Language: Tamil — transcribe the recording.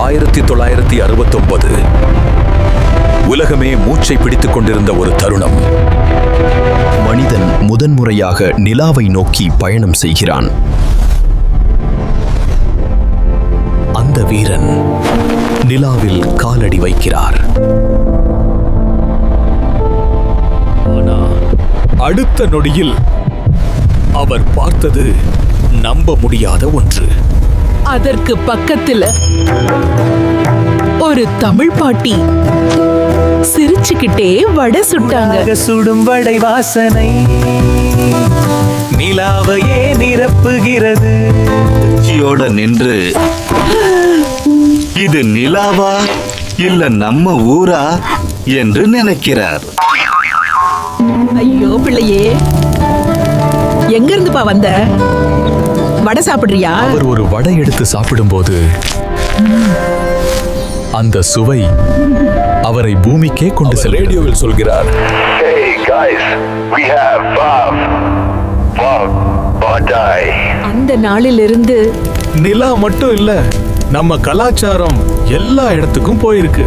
1969 உலகமே மூச்சை பிடித்துக் கொண்டிருந்த ஒரு தருணம். மனிதன் முதன்முறையாக நிலாவை நோக்கி பயணம் செய்கிறான். அந்த வீரன் நிலாவில் காலடி வைக்கிறார். அடுத்த நொடியில் அவர் பார்த்தது நம்ப முடியாத ஒன்று. அதற்கு பக்கத்துல ஒரு தமிழ் பாட்டி சிரிச்சுக்கிட்டே வடை சுட்டாங்க. சுடும் வடை வாசனை நிலாவையே நிரப்புகிறது. நின்று இது நிலாவா இல்ல நம்ம ஊரா என்று நினைக்கிறார். ஐயோ பிள்ளையே, எங்க இருந்துப்பா வந்த? வடை சாப்பிடுறியா? அவர் ஒரு வடை எடுத்து சாப்பிடும்போது அந்த சுவை அவரை பூமிக்கே கொண்டு செல்ல ரேடியோவில் சொல்கிறார். அந்த நாளிலிருந்து நிலா மட்டும் இல்ல, நம்ம கலாச்சாரம் எல்லா இடத்துக்கும் போயிருக்கு.